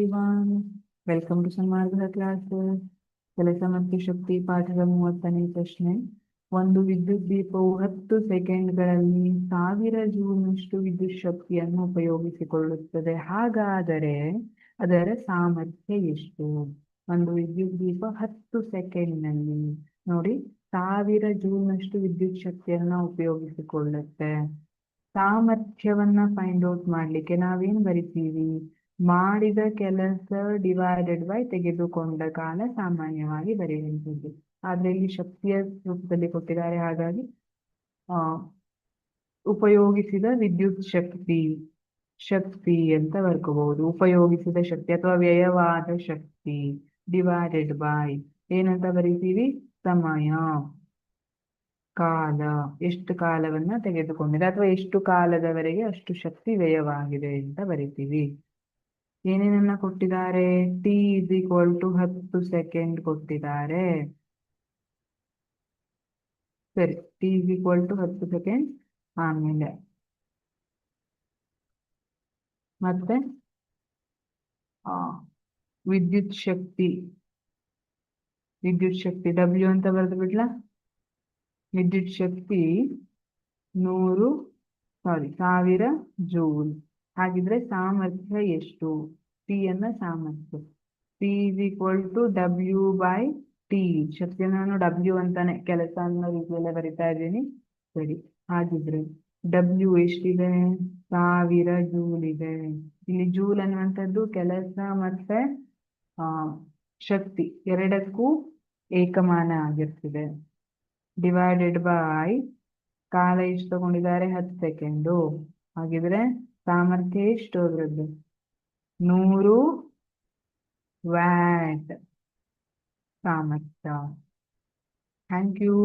everyone. Welcome to Sanmarga classes. ಕೆಲಸ ಮತ್ತು ಶಕ್ತಿ ಪಾಠದ 30ನೇ ಪ್ರಶ್ನೆ. ಒಂದು ವಿದ್ಯುತ್ ದೀಪವು 10 ಸೆಕೆಂಡ್ಗಳಲ್ಲಿ 1000 ಜೂಲ್ನಷ್ಟು ವಿದ್ಯುತ್ ಶಕ್ತಿಯನ್ನು ಉಪಯೋಗಿಸಿಕೊಳ್ಳುತ್ತದೆ. ಹಾಗಾದರೆ ಅದರ ಸಾಮರ್ಥ್ಯ ಎಷ್ಟು? ಒಂದು ವಿದ್ಯುತ್ ದೀಪ 10 ಸೆಕೆಂಡ್ನಲ್ಲಿ ನೋಡಿ 1000 ಜೂಲ್ನಷ್ಟು ವಿದ್ಯುತ್ ಶಕ್ತಿಯನ್ನ ಉಪಯೋಗಿಸಿಕೊಳ್ಳುತ್ತೆ. ಸಾಮರ್ಥ್ಯವನ್ನ ಫೈಂಡ್ ಔಟ್ ಮಾಡ್ಲಿಕ್ಕೆ ನಾವೇನ್ ಬರಿತೀವಿ? ಮಾಡಿದ ಕೆಲಸ ಡಿವೈಡೆಡ್ ಬೈ ತೆಗೆದುಕೊಂಡ ಕಾಲ ಸಾಮಾನ್ಯವಾಗಿ ಬರೆಯುವಂಥದ್ದು. ಆದ್ರೆ ಇಲ್ಲಿ ಶಕ್ತಿಯ ರೂಪದಲ್ಲಿ ಕೊಟ್ಟಿದ್ದಾರೆ, ಹಾಗಾಗಿ ಉಪಯೋಗಿಸಿದ ವಿದ್ಯುತ್ ಶಕ್ತಿ ಅಂತ ಬರ್ಕೋಬಹುದು. ಉಪಯೋಗಿಸಿದ ಶಕ್ತಿ ಅಥವಾ ವ್ಯಯವಾದ ಶಕ್ತಿ ಡಿವೈಡೆಡ್ ಬೈ ಏನಂತ ಬರೀತೀವಿ? ಸಮಯ, ಕಾಲ, ಎಷ್ಟು ಕಾಲವನ್ನ ತೆಗೆದುಕೊಂಡಿದೆ ಅಥವಾ ಎಷ್ಟು ಕಾಲದವರೆಗೆ ಅಷ್ಟು ಶಕ್ತಿ ವ್ಯಯವಾಗಿದೆ ಅಂತ ಬರಿತೀವಿ. ಏನೇನನ್ನ ಕೊಟ್ಟಿದ್ದಾರೆ? T is equal to 10 second ಕೊಟ್ಟಿದ್ದಾರೆ. ಸರಿ, T is equal to 10 second. ಆಮೇಲೆ ಮತ್ತೆ ವಿದ್ಯುತ್ ಶಕ್ತಿ ಡಬ್ಲ್ಯೂ ಅಂತ ಬರೆದು ಬಿಡ್ಲಾ? ವಿದ್ಯುತ್ ಶಕ್ತಿ 1000 ಜೂಲ್. ಹಾಗಿದ್ರೆ ಸಾಮರ್ಥ್ಯ ಎಷ್ಟು? ಟಿ ಅನ್ನ ಸಾಮರ್ಥ್ಯ T is equal to W by T. ಶಕ್ತಿಯ ನಾನು ಡಬ್ಲ್ಯೂ ಅಂತಾನೆ ಕೆಲಸ ಅನ್ನೋ ರೀತಿಯಲ್ಲೇ ಬರಿತಾ ಇದ್ದೀನಿ. ಸರಿ, ಹಾಗಿದ್ರೆ ಡಬ್ಲ್ಯೂ ಎಷ್ಟಿದೆ? 1000 ಜೂಲ್ ಇದೆ. ಇಲ್ಲಿ ಜೂಲ್ ಅನ್ನುವಂಥದ್ದು ಕೆಲಸ ಮತ್ತೆ ಶಕ್ತಿ ಎರಡಕ್ಕೂ ಏಕಮಾನ ಆಗಿರ್ತಿದೆ. ಡಿವೈಡೆಡ್ ಬೈ ಕಾಲ ಎಷ್ಟು ತಗೊಂಡಿದ್ದಾರೆ? 10 ಸೆಕೆಂಡು. ಹಾಗಿದ್ರೆ ಸಾಮರ್ಥ್ಯ ಎಷ್ಟು ಅದ್ರದ್ದು? 100 ವ್ಯಾಟ್ ಸಾಮರ್ಥ್ಯ. Thank you.